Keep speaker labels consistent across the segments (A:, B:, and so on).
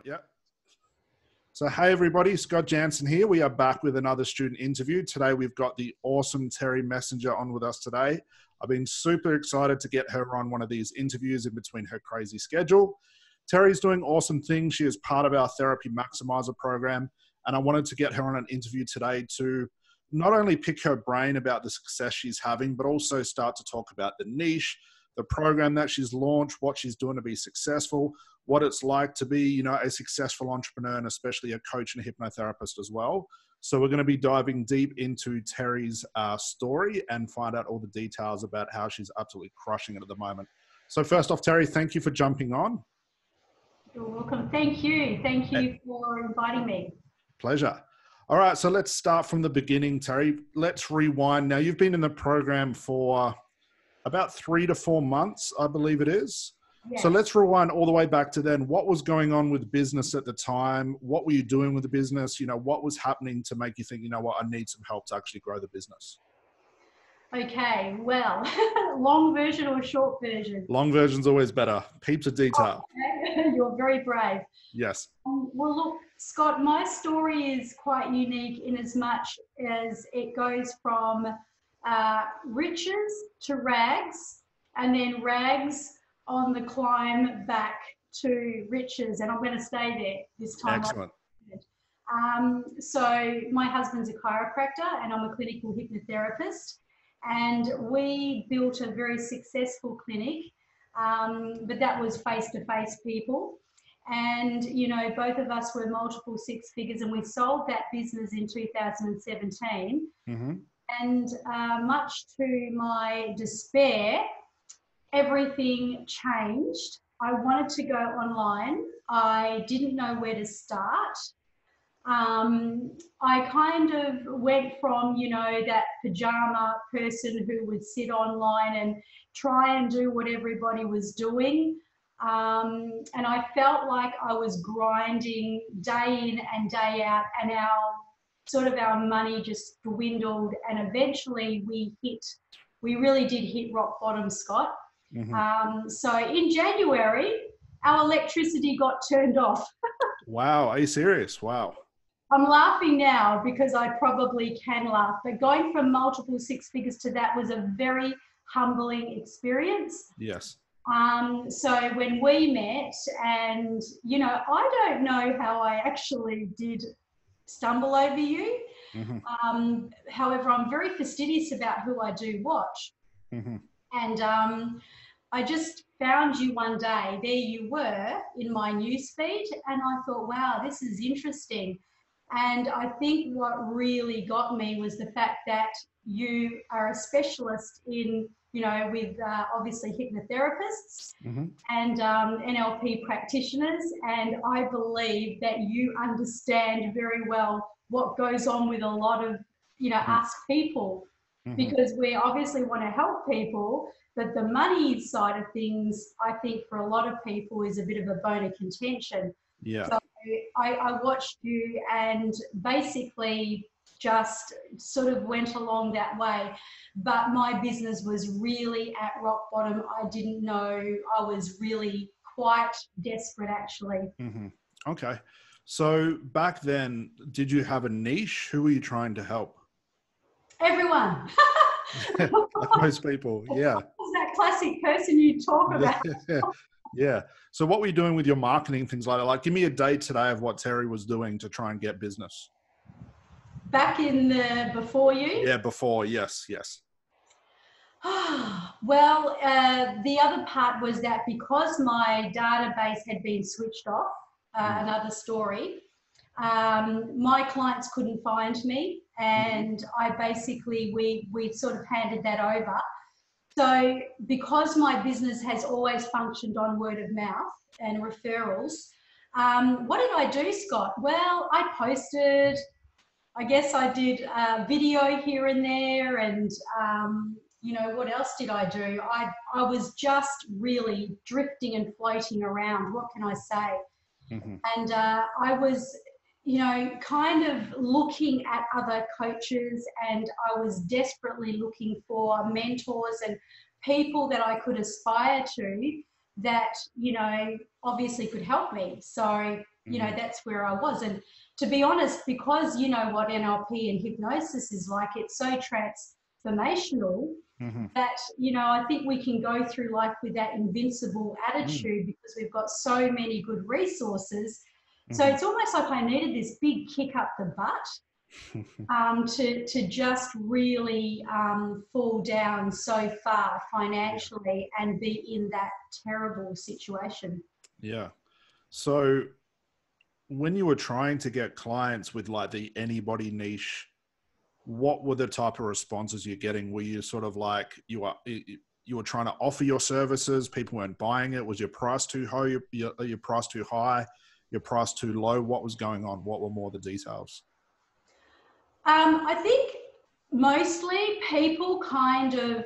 A: Yeah. So, hey everybody, Scott Jansen here. We are back with another student interview. Today we've got the awesome Terry Messenger on with us today. I've been super excited to get her on one of these interviews in between her crazy schedule. Terry's doing awesome things. She is part of our Therapy MAXIMISER program, and I wanted to get her on an interview today to not only pick her brain about the success she's having, but also start to talk about the niche, the program that she's launched, what she's doing to be successful, what it's like to be, a successful entrepreneur and especially a coach and a hypnotherapist as well. So we're going to be diving deep into Terry's story and find out all the details about how she's absolutely crushing it at the moment. So first off, Terry, thank you for jumping on.
B: You're welcome. Thank you. Thank you for inviting me.
A: Pleasure. All right, so let's start from the beginning, Terry. Let's rewind. Now, you've been in the program for about 3 to 4 months, I believe it is. Yes. So let's rewind all the way back to then. What was going on with business at the time? What were you doing with the business? What was happening to make you think, I need some help to actually grow the business?
B: Okay, well, long version or short version?
A: Long version's always better. Heaps of detail.
B: Okay. You're very brave.
A: Yes.
B: Well, look, Scott, my story is quite unique in as much as it goes from riches to rags, and then rags on the climb back to riches, and I'm going to stay there this time.
A: Excellent.
B: So my husband's a chiropractor and I'm a clinical hypnotherapist, and we built a very successful clinic, but that was face-to-face people. And, both of us were multiple six figures, and we sold that business in 2017. Mm-hmm. And much to my despair, everything changed. I wanted to go online. I didn't know where to start. I kind of went from, that pajama person who would sit online and try and do what everybody was doing. And I felt like I was grinding day in and day out, and our money just dwindled, and eventually we really did hit rock bottom, Scott. Mm-hmm. So in January, our electricity got turned off.
A: Wow, are you serious? Wow.
B: I'm laughing now because I probably can laugh, but going from multiple six figures to that was a very humbling experience.
A: Yes.
B: So when we met, and, I don't know how I actually did stumble over you. Mm-hmm. However, I'm very fastidious about who I do watch. Mm-hmm. And I just found you one day. There you were in my newsfeed, and I thought, wow, this is interesting. And I think what really got me was the fact that you are a specialist in, with obviously hypnotherapists, mm-hmm. and NLP practitioners. And I believe that you understand very well what goes on with a lot of, mm-hmm. us people, mm-hmm. because we obviously want to help people, but the money side of things, I think for a lot of people is a bit of a bone of contention.
A: Yeah.
B: So I watched you and basically just sort of went along that way. But my business was really at rock bottom. I didn't know. I was really quite desperate, actually.
A: Mm-hmm. Okay. So back then, did you have a niche? Who were you trying to help?
B: Everyone.
A: Like most people, yeah.
B: Who's that classic person you talk about?
A: Yeah. So what were you doing with your marketing, things like that? Like, give me a day today of what Terry was doing to try and get business.
B: Back in the before you?
A: Yeah, before. Yes.
B: Well, the other part was that because my database had been switched off, another story, my clients couldn't find me, and I basically, we sort of handed that over. So because my business has always functioned on word of mouth and referrals, what did I do, Scott? Well, I posted, I guess I did a video here and there, and what else did I do? I was just really drifting and floating around. What can I say? Mm-hmm. And I was, kind of looking at other coaches, and I was desperately looking for mentors and people that I could aspire to that, obviously could help me. So you know, that's where I was. And to be honest, because you know what NLP and hypnosis is like, it's so transformational that, you know, I think we can go through life with that invincible attitude because we've got so many good resources. So it's almost like I needed this big kick up the butt to just really fall down so far financially and be in that terrible situation.
A: Yeah. So when you were trying to get clients with like the anybody niche, what were the type of responses you're getting? Were you sort of like, you were trying to offer your services, people weren't buying it? Was your price too high? Your price too high? Your price too low? What was going on? What were more the details?
B: I think mostly people kind of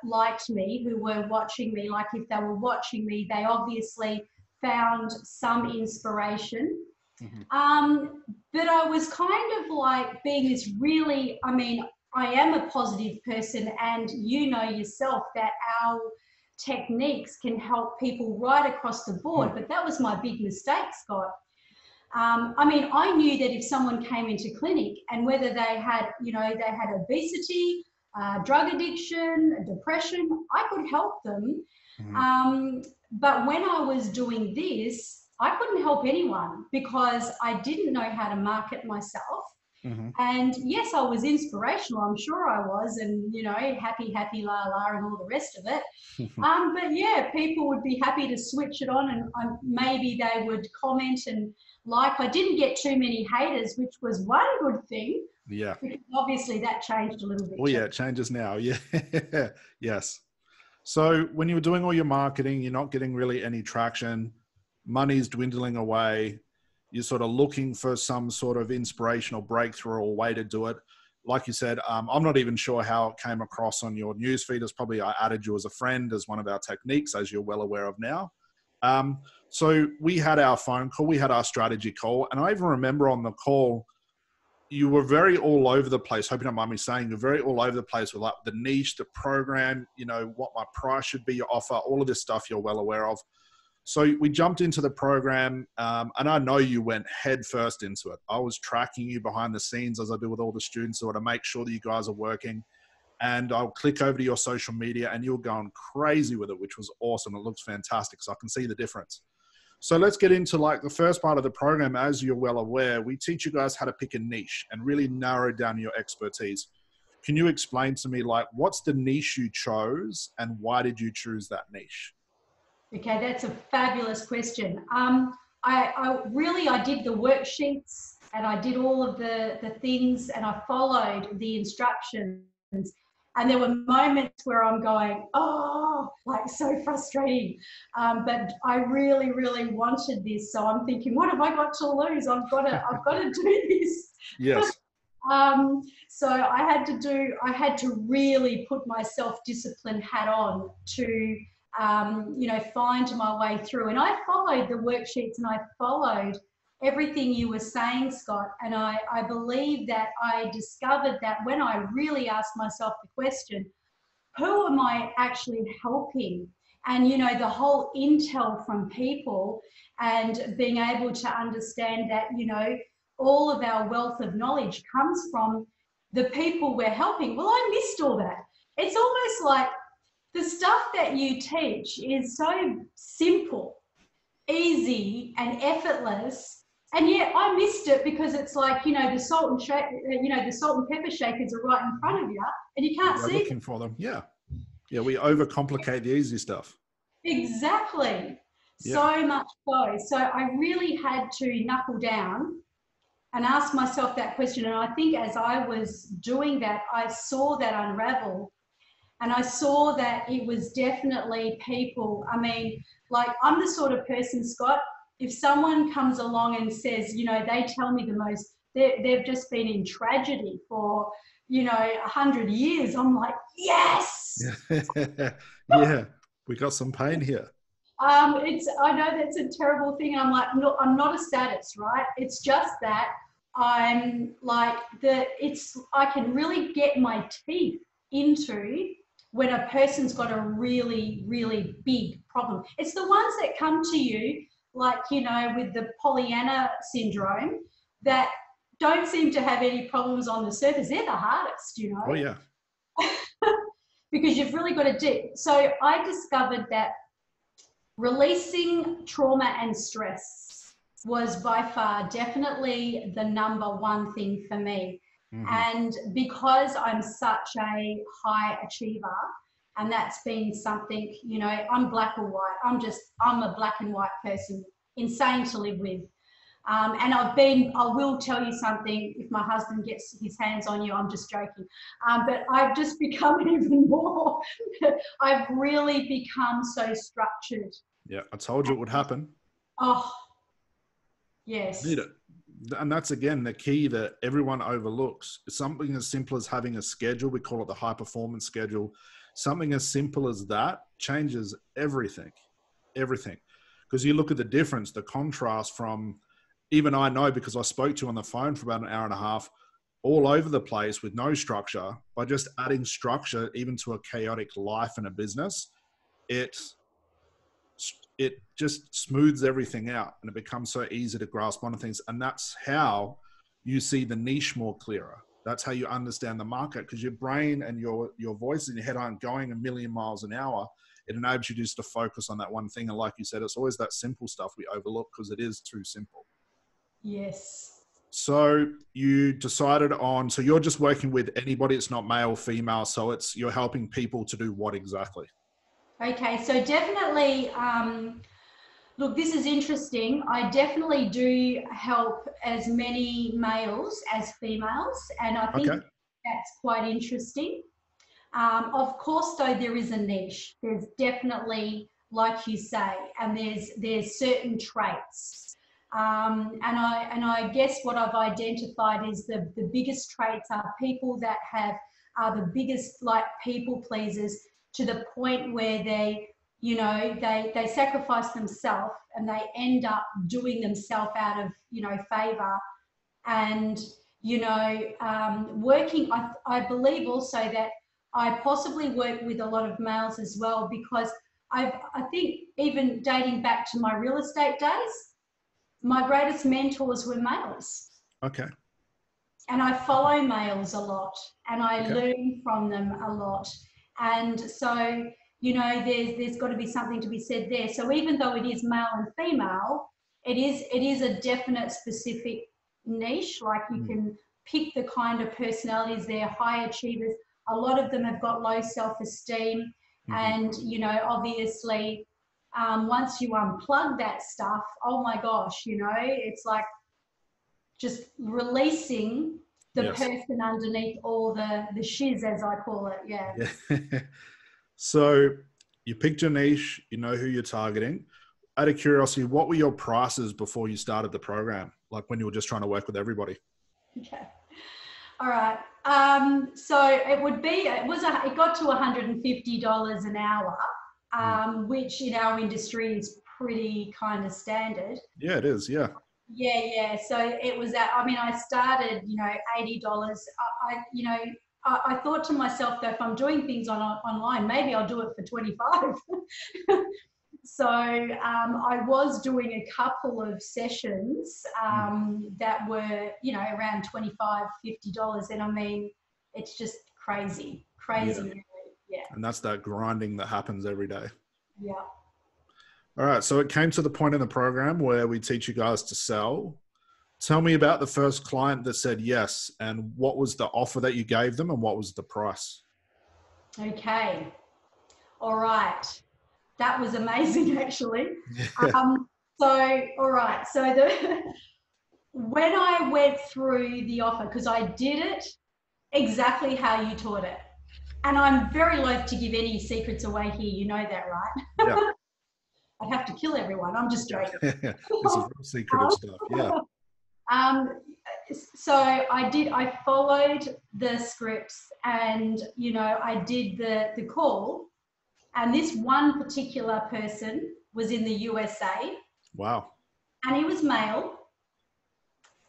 B: liked me, who were watching me. Like if they were watching me, they obviously found some inspiration. But I was kind of like being this really, I mean, I am a positive person, and you know yourself that our techniques can help people right across the board. But that was my big mistake, Scott. I mean, I knew that if someone came into clinic and whether they had, you know, they had obesity, drug addiction, depression, I could help them. But when I was doing this, I couldn't help anyone because I didn't know how to market myself. And yes, I was inspirational, I'm sure I was, and, you know, happy, happy, la, la, and all the rest of it. But yeah, people would be happy to switch it on, and maybe they would comment and like. I didn't get too many haters, which was one good thing.
A: Yeah.
B: Because obviously that changed a little bit.
A: Well, yeah, it changes now. Yeah. Yes. So when you were doing all your marketing, you're not getting really any traction, money's dwindling away, you're sort of looking for some sort of inspirational breakthrough or way to do it. Like you said, I'm not even sure how it came across on your newsfeed. It's probably I added you as a friend as one of our techniques, as you're well aware of now. So we had our phone call, we had our strategy call, and I even remember on the call, you were very all over the place. Hope you don't mind me saying, you're very all over the place with like the niche, the program, you know, what my price should be, your offer, all of this stuff you're well aware of. So we jumped into the program, and I know you went head first into it. I was tracking you behind the scenes, as I do with all the students, so to make sure that you guys are working. And I'll click over to your social media and you're going crazy with it, which was awesome. It looks fantastic. So I can see the difference. So let's get into like the first part of the program. As you're well aware, we teach you guys how to pick a niche and really narrow down your expertise. Can you explain to me, like, what's the niche you chose and why did you choose that niche?
B: Okay, that's a fabulous question. I did the worksheets and I did all of the things and I followed the instructions. And there were moments where I'm going, oh, like so frustrating. But I really, really wanted this. So I'm thinking, what have I got to lose? I've got to do this.
A: Yes.
B: So I had to really put my self-discipline hat on to, you know, find my way through. And I followed the worksheets and I followed everything you were saying, Scott. And I believe that I discovered that when I really asked myself the question, who am I actually helping? And, you know, the whole intel from people and being able to understand that, you know, all of our wealth of knowledge comes from the people we're helping. Well, I missed all that. It's almost like the stuff that you teach is so simple, easy, and effortless. And yet I missed it because it's like, you know, the salt and pepper shakers are right in front of you and you can't see.
A: Looking for them. Yeah. Yeah. We overcomplicate the easy stuff.
B: Exactly. Yeah. So much so. So I really had to knuckle down and ask myself that question. And I think as I was doing that, I saw that unravel. And I saw that it was definitely people. I mean, like, I'm the sort of person, Scott, if someone comes along and says, you know, they tell me the most, they've just been in tragedy for, you know, 100 years. I'm like, yes.
A: Yeah, we got some pain here.
B: I know that's a terrible thing. I'm like, no, I'm not a sadist, right? It's just that I'm like, I can really get my teeth into when a person's got a really, really big problem. It's the ones that come to you like, you know, with the Pollyanna syndrome, that don't seem to have any problems on the surface. They're the hardest, you know.
A: Oh yeah.
B: Because you've really got to do. So I discovered that releasing trauma and stress was by far definitely the number one thing for me. And because I'm such a high achiever, and that's been something, you know, I'm black or white. I'm a black and white person, insane to live with. And I will tell you something, if my husband gets his hands on you, I'm just joking. But I've just become even more, I've really become so structured.
A: Yeah, I told you it would happen.
B: Oh, yes.
A: Need it. And that's, again, the key that everyone overlooks. Something as simple as having a schedule. We call it the high performance schedule. Something as simple as that changes everything. Everything. Because you look at the difference, the contrast from, even I know, because I spoke to you on the phone for about an hour and a half, all over the place with no structure. By just adding structure even to a chaotic life and a business, it just smooths everything out, and it becomes so easy to grasp onto things. And that's how you see the niche more clearer. That's how you understand the market, because your brain and your voice in your head aren't going a million miles an hour. It enables you just to focus on that one thing. And like you said, it's always that simple stuff we overlook because it is too simple.
B: Yes.
A: So you decided on, so you're just working with anybody. It's not male, female. So you're helping people to do what exactly?
B: Okay, so definitely, look, this is interesting. I definitely do help as many males as females, and I think that's quite interesting. Of course, though, there is a niche. There's definitely, like you say, and there's certain traits. And I guess what I've identified is the biggest traits are people that are the biggest, like, people pleasers, to the point where they, you know, they sacrifice themselves and they end up doing themselves out of, you know, favor. And, you know, working, I believe also that I possibly work with a lot of males as well, because I think even dating back to my real estate days, my greatest mentors were males.
A: Okay.
B: And I follow males a lot, and I learn from them a lot. And so, you know, there's got to be something to be said there. So even though it is male and female, it is a definite specific niche. Like, you can pick the kind of personalities. They're high achievers. A lot of them have got low self-esteem. And, you know, obviously, once you unplug that stuff, oh my gosh, you know, it's like just releasing the person underneath all the shiz, as I call it. Yeah.
A: So you picked your niche, you know who you're targeting. Out of curiosity, what were your prices before you started the program? Like when you were just trying to work with everybody?
B: Okay. All right. So it got to $150 an hour, which in our industry is pretty kind of standard.
A: Yeah, it is. Yeah.
B: Yeah. So it was that, I mean, I started, you know, $80. I thought to myself, though, if I'm doing things online, maybe I'll do it for 25. So I was doing a couple of sessions that were, you know, around $25, $50. And I mean, it's just crazy, really. Yeah.
A: And that's that grinding that happens every day.
B: Yeah.
A: All right. So it came to the point in the program where we teach you guys to sell. Tell me about the first client that said yes, and what was the offer that you gave them and what was the price?
B: Okay. All right. That was amazing, actually. All right. So when I went through the offer, because I did it exactly how you taught it. And I'm very loath to give any secrets away here. You know that, right?
A: Yeah.
B: I'd have to kill everyone. I'm just joking.
A: This is real secretive stuff. Yeah.
B: So I followed the scripts, and, you know, I did the call, and this one particular person was in the USA.
A: Wow.
B: And he was male.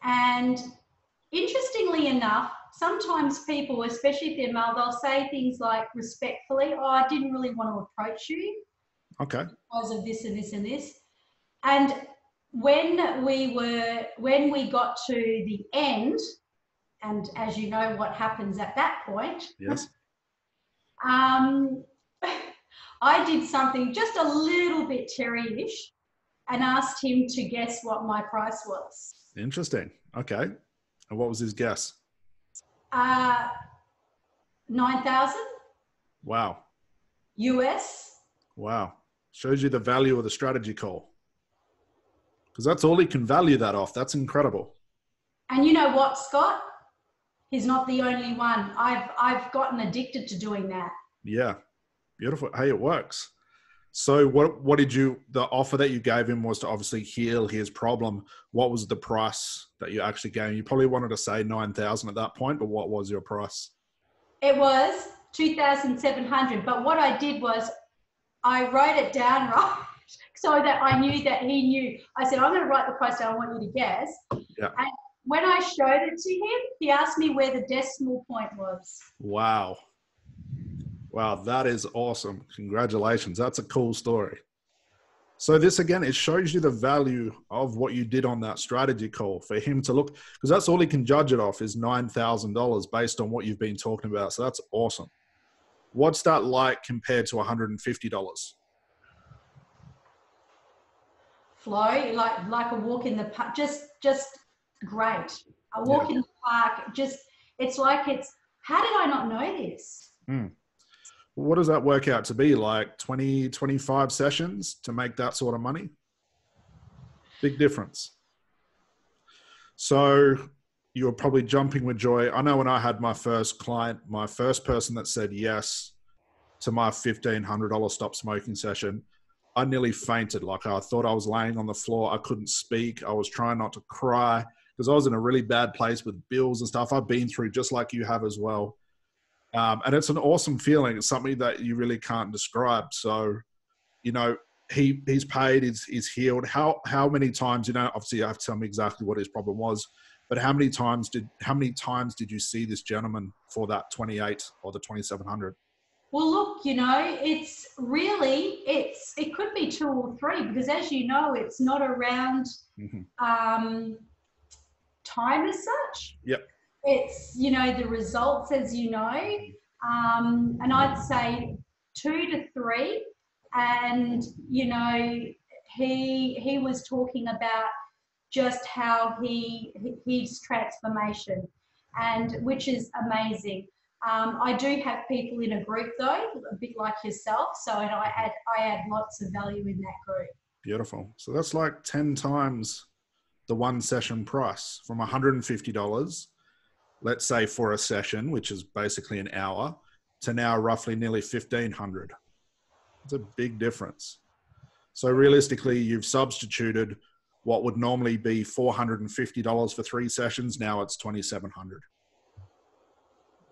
B: And interestingly enough, sometimes people, especially if they're male, they'll say things like respectfully, oh, I didn't really want to approach you.
A: Okay.
B: Because of this and this and this. And when we got to the end, and as you know what happens at that point,
A: Yes.
B: I did something just a little bit Terry-ish and asked him to guess what my price was.
A: Interesting. Okay. And what was his guess?
B: 9,000
A: Wow.
B: US.
A: Wow. Shows you the value of the strategy call. Because that's all he can value that off. That's incredible.
B: And you know what, Scott? He's not the only one. I've gotten addicted to doing that.
A: Yeah. Beautiful. Hey, it works. So what did you, the offer that you gave him was to obviously heal his problem. What was the price that you actually gave him? You probably wanted to say 9,000 at that point, but what was your price?
B: It was 2,700. But what I did was I wrote it down right so that I knew that he knew. I said, I'm going to write the price down. I want you to guess.
A: Yeah.
B: And when I showed it to him, he asked me where the decimal point was.
A: Wow. Wow, that is awesome. Congratulations. That's a cool story. So this, again, it shows you the value of what you did on that strategy call for him to look, because that's all he can judge it off is $9,000 based on what you've been talking about. So that's awesome. What's that like compared to $150?
B: Flow, like a walk in the park, just great. A walk in the park, it's how did I not know this?
A: What does that work out to be, like 20, 25 sessions to make that sort of money? Big difference. So you were probably jumping with joy. I know when I had my first client, my first person that said yes to my $1,500 stop smoking session, I nearly fainted. Like I thought I was laying on the floor. I couldn't speak. I was trying not to cry because I was in a really bad place with bills and stuff I've been through, just like you have as well. And it's an awesome feeling. It's something that you really can't describe. So, you know, he's paid, he's healed. How many times, you know, obviously you have to tell me exactly what his problem was, but how many times did you see this gentleman for that 28 or the 2,700?
B: Well, look, you know, it could be 2 or 3 because as you know, it's not around time as such.
A: Yep.
B: It's, you know, the results, as you know, and I'd say 2 to 3. And, you know, he was talking about just how his transformation, and which is amazing. I do have people in a group though, a bit like yourself. So I add lots of value in that group.
A: Beautiful. So that's like 10 times the one session price from $150. Let's say for a session, which is basically an hour, to now roughly nearly $1,500. It's a big difference. So realistically, you've substituted what would normally be $450 for 3 sessions. Now it's $2,700.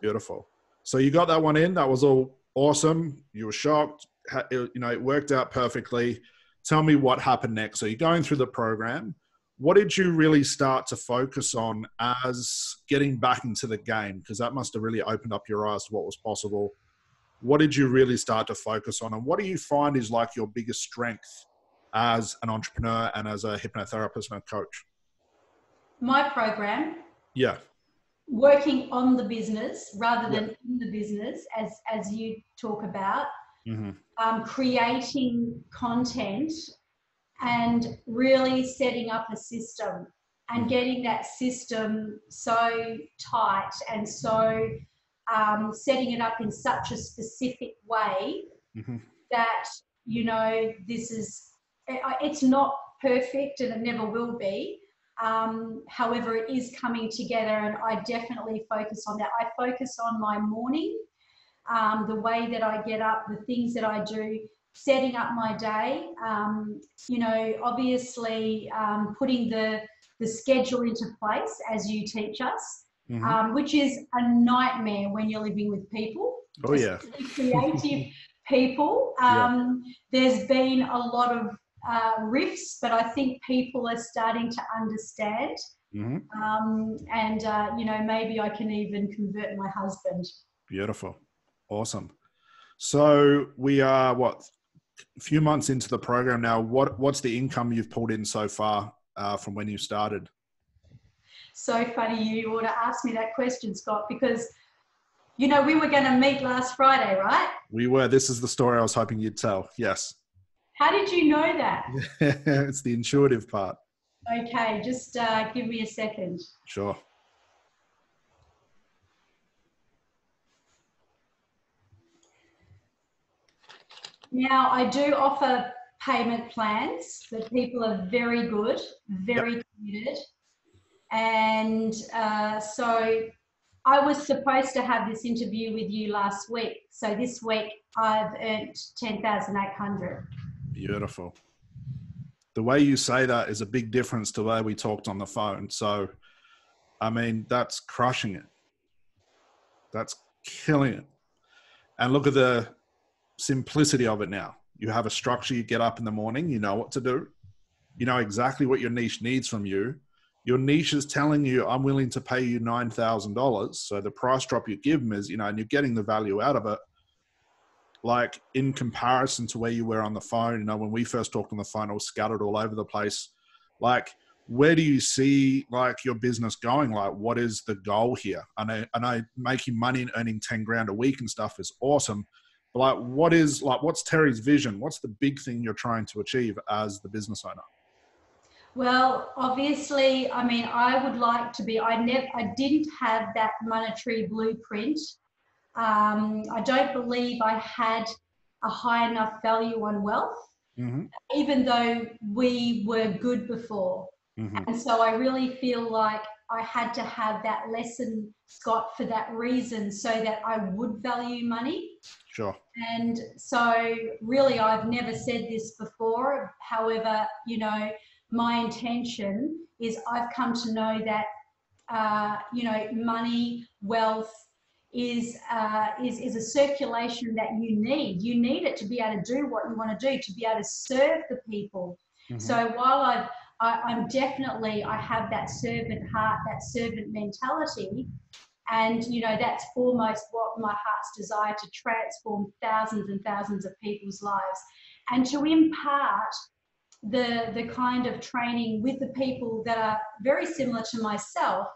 A: Beautiful. So you got that one in. That was all awesome. You were shocked. You know, it worked out perfectly. Tell me what happened next. So you're going through the program. What did you really start to focus on as getting back into the game? Because that must have really opened up your eyes to what was possible. What did you really start to focus on? And what do you find is like your biggest strength as an entrepreneur and as a hypnotherapist and a coach?
B: My program.
A: Yeah.
B: Working on the business rather than in the business, as you talk about. Creating content and really setting up a system and getting that system so tight and so setting it up in such a specific way that, you know, it's not perfect and it never will be. However, it is coming together and I definitely focus on that. I focus on my morning, the way that I get up, the things that I do, setting up my day, you know, obviously putting the schedule into place as you teach us, which is a nightmare when you're living with people.
A: Oh, yeah.
B: Creative people. There's been a lot of rifts, but I think people are starting to understand. And, you know, maybe I can even convert my husband.
A: Beautiful. Awesome. So we are a few months into the program now, what's the income you've pulled in so far from when you started?
B: So funny you ought to ask me that question, Scott, because, you know, we were going to meet last Friday, right?
A: We were. This is the story I was hoping you'd tell. Yes.
B: How did you know that?
A: It's the intuitive part.
B: Okay, just give me a second.
A: Sure.
B: Now, I do offer payment plans that people are very good, very committed. And so I was supposed to have this interview with you last week. So this week I've earned 10,800.
A: Beautiful. The way you say that is a big difference to the way we talked on the phone. So, I mean, that's crushing it. That's killing it. And look at the simplicity of it now. You have a structure, you get up in the morning, you know what to do. You know exactly what your niche needs from you. Your niche is telling you, I'm willing to pay you $9,000. So the price drop you give them is, you know, and you're getting the value out of it. Like in comparison to where you were on the phone, you know, when we first talked on the phone, I was scattered all over the place. Like, where do you see like your business going? Like, what is the goal here? I know making money and earning 10 grand a week and stuff is awesome. But like, what's Terry's vision? What's the big thing you're trying to achieve as the business owner?
B: Well, obviously, I mean, I would like to be, I didn't have that monetary blueprint. I don't believe I had a high enough value on wealth, even though we were good before. And so I really feel like I had to have that lesson, Scott, for that reason, so that I would value money.
A: Sure.
B: And so really, I've never said this before. However, you know, my intention is I've come to know that, you know, money, wealth, is a circulation that you need. You need it to be able to do what you want to do, to be able to serve the people. So while I'm definitely, I have that servant heart, that servant mentality, and you know, that's foremost what my heart's desire, to transform thousands and thousands of people's lives, and to impart the kind of training with the people that are very similar to myself,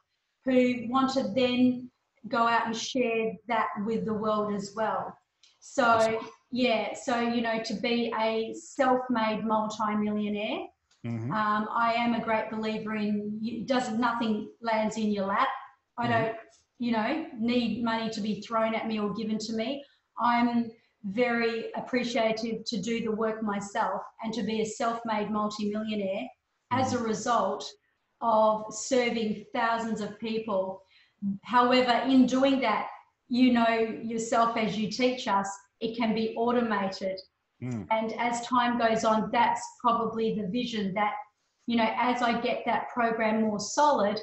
B: who want to then go out and share that with the world as well. So yeah, so you know, to be a self-made multi-millionaire, I am a great believer in nothing lands in your lap. I don't, you know, need money to be thrown at me or given to me. I'm very appreciative to do the work myself and to be a self-made multi-millionaire as a result of serving thousands of people. However, in doing that, you know yourself as you teach us, it can be automated. And as time goes on, that's probably the vision, that, you know, as I get that program more solid,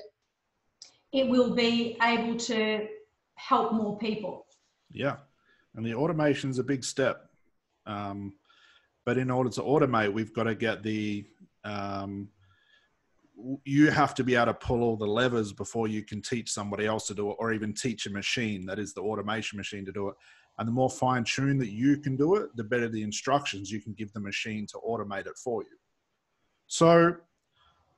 B: it will be able to help more people.
A: Yeah. And the automation is a big step. But in order to automate, we've got to get you have to be able to pull all the levers before you can teach somebody else to do it, or even teach a machine, that is the automation machine, to do it. And the more fine-tuned that you can do it, the better the instructions you can give the machine to automate it for you. So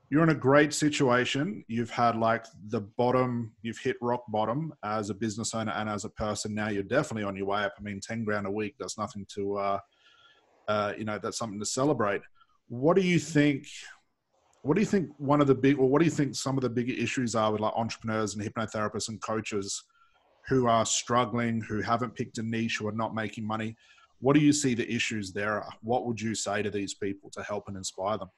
A: you're in a great situation. You've had like the bottom, you've hit rock bottom as a business owner and as a person. Now you're definitely on your way up. I mean, 10 grand a week, that's nothing to, you know, that's something to celebrate. What do you think one of the big, or what do you think some of the bigger issues are with like entrepreneurs and hypnotherapists and coaches who are struggling, who haven't picked a niche, who are not making money? What do you see the issues there are? What would you say to these people to help and inspire them?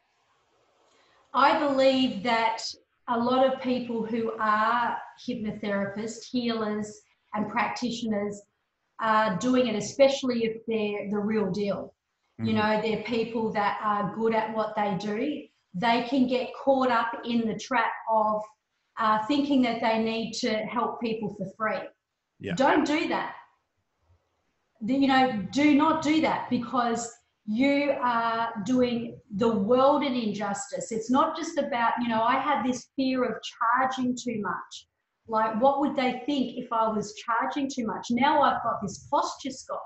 B: I believe that a lot of people who are hypnotherapists, healers, and practitioners are doing it, especially if they're the real deal. You know, they're people that are good at what they do. They can get caught up in the trap of thinking that they need to help people for free. Yeah. Don't do that. You know, do not do that, because you are doing the world an injustice. It's not just about, you know, I had this fear of charging too much. Like, what would they think if I was charging too much? Now I've got this posture, Scott,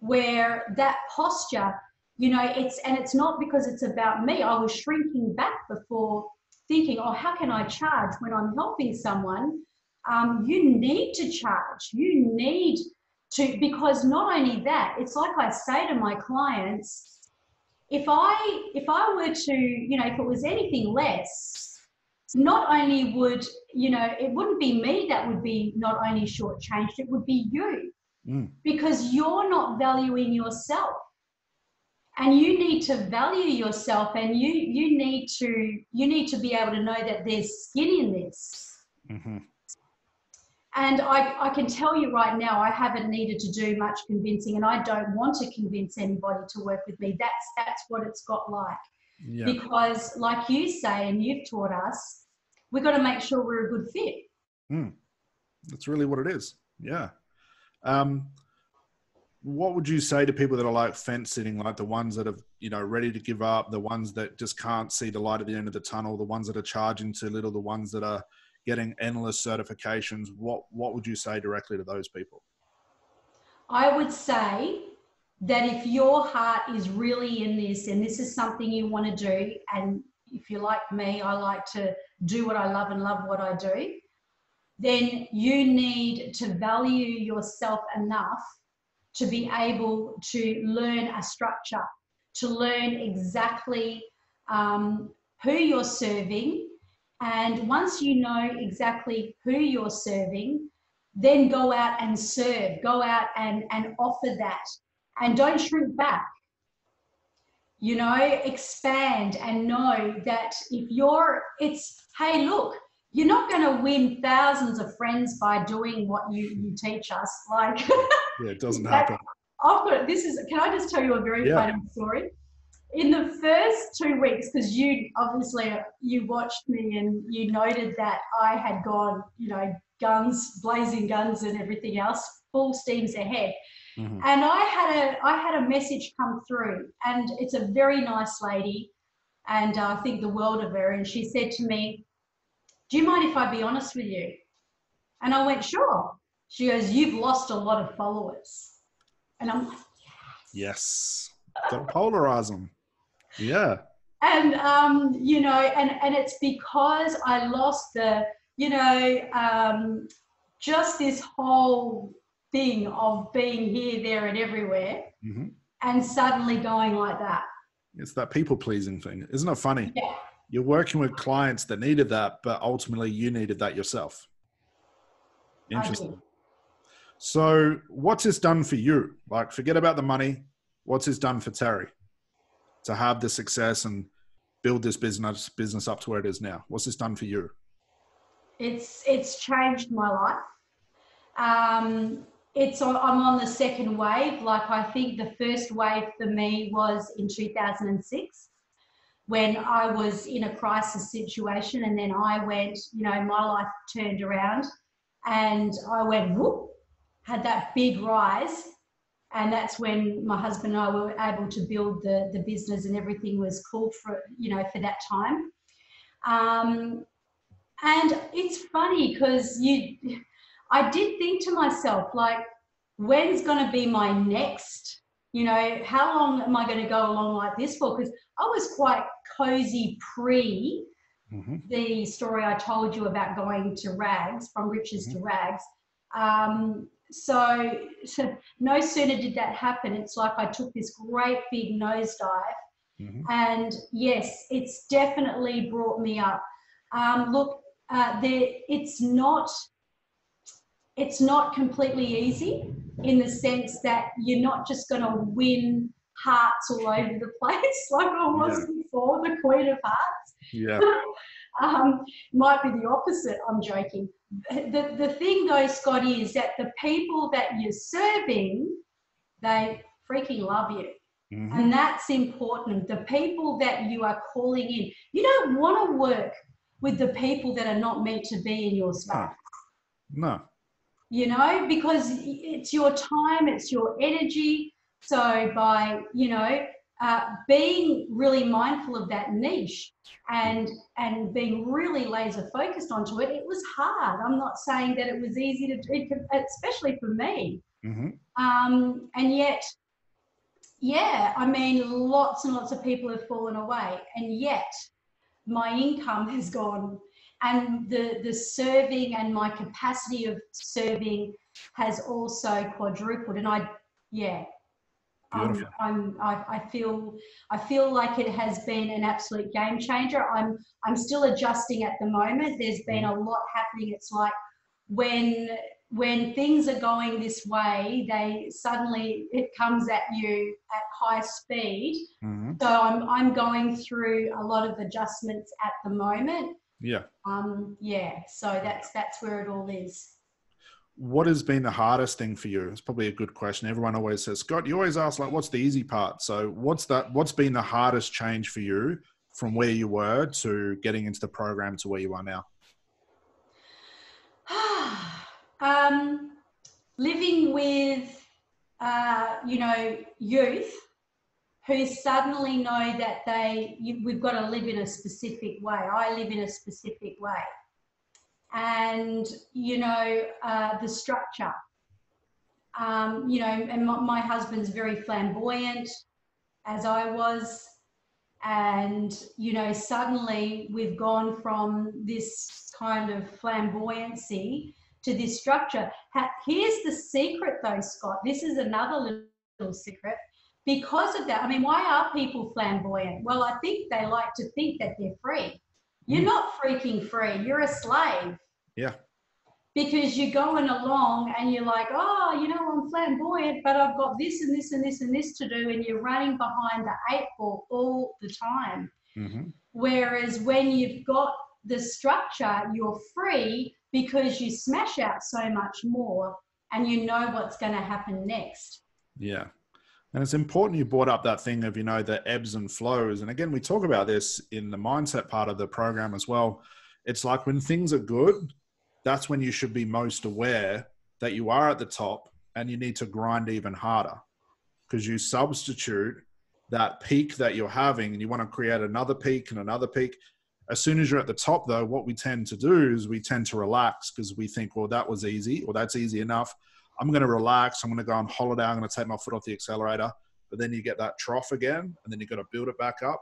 B: where that posture, you know, it's not because it's about me. I was shrinking back before, thinking, oh, how can I charge when I'm helping someone? You need to charge. You need to, because not only that, it's like I say to my clients, if I were to, you know, if it was anything less, not only would, you know, it wouldn't be me that would be not only shortchanged, it would be you, because you're not valuing yourself. And you need to value yourself, and you need to be able to know that there's skin in this. And I can tell you right now, I haven't needed to do much convincing, and I don't want to convince anybody to work with me. That's what it's got like. Yeah. Because like you say, and you've taught us, we've got to make sure we're a good fit.
A: That's really what it is. Yeah. What would you say to people that are like fence sitting, like the ones that are, you know, ready to give up, the ones that just can't see the light at the end of the tunnel, the ones that are charging too little, the ones that are getting endless certifications? What would you say directly to those people?
B: I would say that if your heart is really in this, and this is something you want to do, and if you're like me, I like to do what I love and love what I do, then you need to value yourself enough to be able to learn a structure, to learn exactly who you're serving. And once you know exactly who you're serving, then go out and serve, go out and offer that. And don't shrink back, you know, expand and know that if hey, look, you're not going to win thousands of friends by doing what you teach us. Like,
A: yeah, it doesn't happen.
B: Can I just tell you a very funny story? In the first 2 weeks, because you watched me and you noted that I had gone, you know, blazing guns and everything else, full steams ahead. And I had a message come through, and it's a very nice lady, and I think the world of her. And she said to me, "Do you mind if I be honest with you?" And I went, "Sure." She goes, "You've lost a lot of followers." And I'm like,
A: yes. Don't polarize them. Yeah.
B: And, you know, and it's because I lost the, you know, just this whole thing of being here, there, and everywhere, and suddenly going like that.
A: It's that people-pleasing thing. Isn't it funny?
B: Yeah.
A: You're working with clients that needed that, but ultimately you needed that yourself. Interesting. So what's this done for you? Like, forget about the money. What's this done for Terry to have the success and build this business up to where it is now? What's this done for you?
B: It's changed my life. I'm on the second wave. Like, I think the first wave for me was in 2006 when I was in a crisis situation, and then I went, you know, my life turned around and I went, whoop, had that big rise. And that's when my husband and I were able to build the business, and everything was cool for, you know, for that time. And it's funny because I did think to myself, like, when's going to be my next, you know, how long am I going to go along like this for? Because I was quite cozy pre the story I told you about going to rags, from riches to rags. So no sooner did that happen, it's like I took this great big nosedive. And yes, it's definitely brought me up. Look, it's not completely easy, in the sense that you're not just going to win hearts all over the place like I was before, the Queen of Hearts.
A: Yeah.
B: Might be the opposite, I'm joking. The thing though, Scotty, is that the people that you're serving, they freaking love you. And that's important. The people that you are calling in, you don't want to work with the people that are not meant to be in your space.
A: No.
B: You know, because it's your time, it's your energy. So by, you know, being really mindful of that niche and being really laser focused onto it, it was hard. I'm not saying that it was easy to do, especially for me. And yet Yeah, I mean, lots and lots of people have fallen away, and yet my income has gone, and the serving and my capacity of serving has also quadrupled. And
A: Beautiful.
B: I feel like it has been an absolute game changer. I'm still adjusting at the moment. There's been a lot happening. It's like when things are going this way, it comes at you at high speed. So I'm going through a lot of adjustments at the moment.
A: Yeah.
B: So that's where it all is.
A: What has been the hardest thing for you? It's probably a good question. Everyone always says, Scott, you always ask, like, what's the easy part? So what's been the hardest change for you from where you were to getting into the program to where you are now?
B: Living with, youth who suddenly know that we've got to live in a specific way. I live in a specific way. And, the structure, and my husband's very flamboyant, as I was. And, suddenly we've gone from this kind of flamboyancy to this structure. Here's the secret though, Scott. This is another little secret. Because of that, I mean, why are people flamboyant? Well, I think they like to think that they're free. You're not freaking free. You're a slave.
A: Yeah.
B: Because you're going along and you're like, oh, I'm flamboyant, but I've got this and this and this and this to do, and you're running behind the 8 ball all the time. Whereas when you've got the structure, you're free because you smash out so much more and you know what's going to happen next.
A: Yeah. And it's important you brought up that thing of, the ebbs and flows. And again, we talk about this in the mindset part of the program as well. It's like when things are good, that's when you should be most aware that you are at the top and you need to grind even harder, because you substitute that peak that you're having and you want to create another peak and another peak. As soon as you're at the top though, what we tend to do is we tend to relax because we think, well, that was easy, or that's easy enough. I'm going to relax. I'm going to go on holiday. I'm going to take my foot off the accelerator. But then you get that trough again and then you've got to build it back up.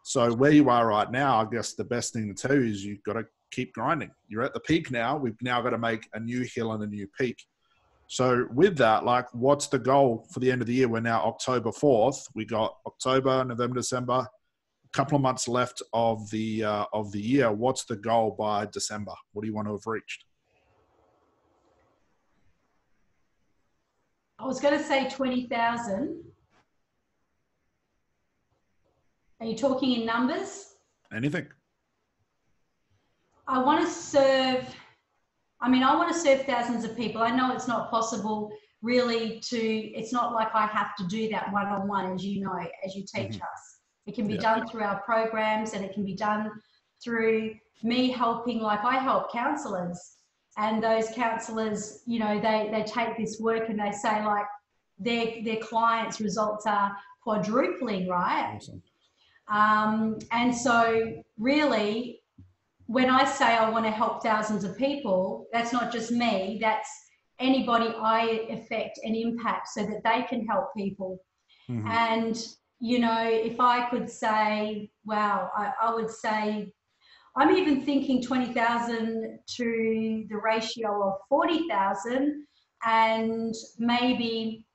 A: So where you are right now, I guess the best thing to tell you is you've got to keep grinding. You're at the peak now. We've now got to make a new hill and a new peak. So with that, like, what's the goal for the end of the year? We're now October 4th. We got October, November, December, a couple of months left of the year. What's the goal by December? What do you want to have reached?
B: I was going to say 20,000. Are you talking in numbers?
A: Anything.
B: I want to serve thousands of people. I know it's not possible really it's not like I have to do that one-on-one, as you know, as you teach us. It can be done through our programs, and it can be done through me helping, like I help counselors, and those counselors, they take this work and they say like their clients' results are quadrupling, right?
A: Awesome.
B: And so really, when I say I want to help thousands of people, that's not just me, that's anybody I affect and impact so that they can help people. And, if I could say, wow, I would say, I'm even thinking 20,000 to the ratio of 40,000, and maybe,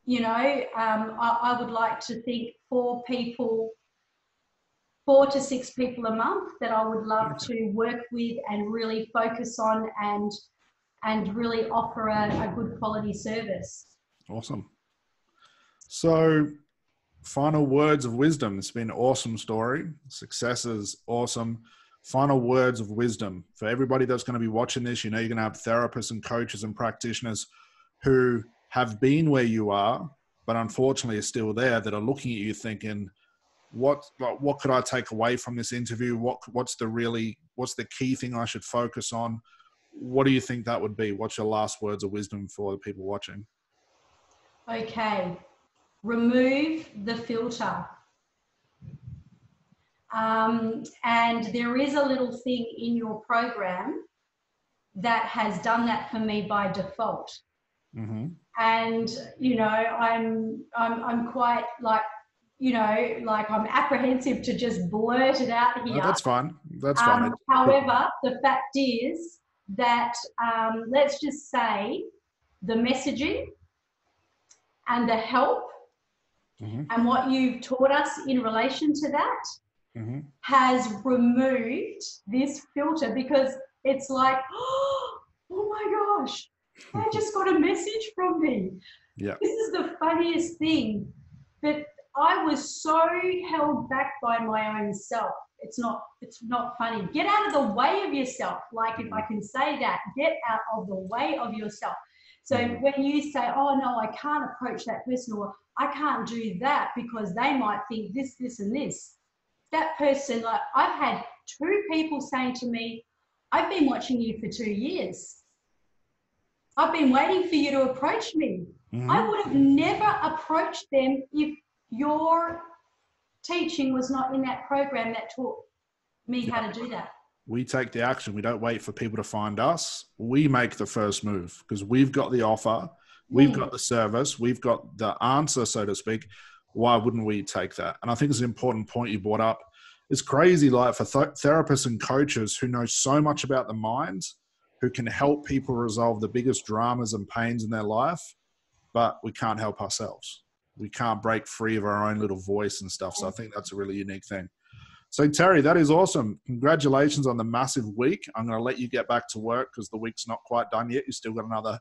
B: I would like to think 4 to 6 people a month that I would love to work with and really focus on and really offer a good quality service.
A: Awesome. So final words of wisdom. It's been an awesome story. Success is awesome. Final words of wisdom for everybody that's going to be watching this. You're going to have therapists and coaches and practitioners who have been where you are, but unfortunately are still there, that are looking at you thinking, what could I take away from this interview? What's the key thing I should focus on? What do you think that would be? What's your last words of wisdom for the people watching?
B: Okay. Remove the filter. And there is a little thing in your program that has done that for me by default. And, you know, I'm quite like, you know, like I'm apprehensive to just blurt it out here.
A: No, that's fine. That's fine.
B: However, the fact is that, let's just say the messaging and the help and what you've taught us in relation to that has removed this filter, because it's like, oh my gosh, I just got a message from me.
A: Yeah.
B: This is the funniest thing, that I was so held back by my own self. It's not funny. Get out of the way of yourself. Like, if I can say that, get out of the way of yourself. So when you say, oh no, I can't approach that person, or I can't do that because they might think this, this, and this. That person, like, I've had 2 people saying to me, I've been watching you for 2 years. I've been waiting for you to approach me. I would have never approached them if your teaching was not in that program that taught me how to do that.
A: We take the action. We don't wait for people to find us. We make the first move, because we've got the offer, we've got the service, we've got the answer, so to speak. Why wouldn't we take that? And I think it's an important point you brought up. It's crazy, like, for therapists and coaches who know so much about the mind, who can help people resolve the biggest dramas and pains in their life, but we can't help ourselves. We can't break free of our own little voice and stuff. So I think that's a really unique thing. So Terry, that is awesome. Congratulations on the massive week. I'm going to let you get back to work because the week's not quite done yet. You've still got another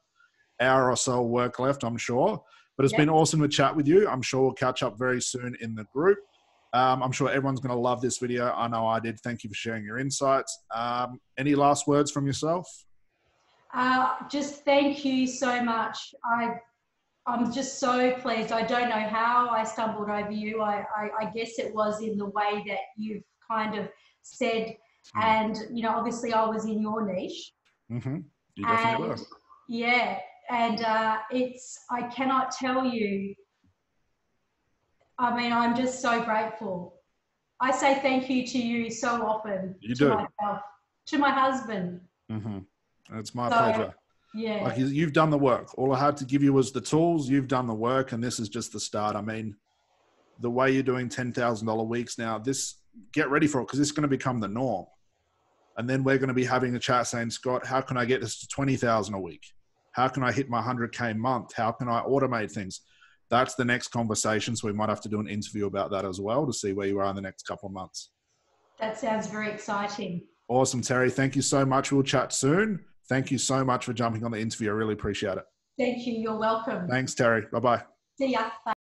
A: hour or so of work left, I'm sure. But it's been awesome to chat with you. I'm sure we'll catch up very soon in the group. I'm sure everyone's going to love this video. I know I did. Thank you for sharing your insights. Any last words from yourself?
B: Just thank you so much. I'm just so pleased. I don't know how I stumbled over you. I guess it was in the way that you've kind of said, and, you know, obviously I was in your niche.
A: You definitely were.
B: Yeah, and I cannot tell you, I mean, I'm just so grateful. I say thank you to you so often. Myself, to my husband.
A: It's my pleasure.
B: Yeah.
A: Like, you've done the work. All I had to give you was the tools. You've done the work, and this is just the start. I mean, the way you're doing $10,000 weeks now, get ready for it, because it's going to become the norm. And then we're going to be having a chat saying, Scott, how can I get this to 20,000 a week? How can I hit my 100K month? How can I automate things? That's the next conversation. So we might have to do an interview about that as well to see where you are in the next couple of months.
B: That sounds very exciting.
A: Awesome, Terry. Thank you so much. We'll chat soon. Thank you so much for jumping on the interview. I really appreciate it.
B: Thank you. You're welcome.
A: Thanks, Terry. Bye-bye.
B: See ya. Bye.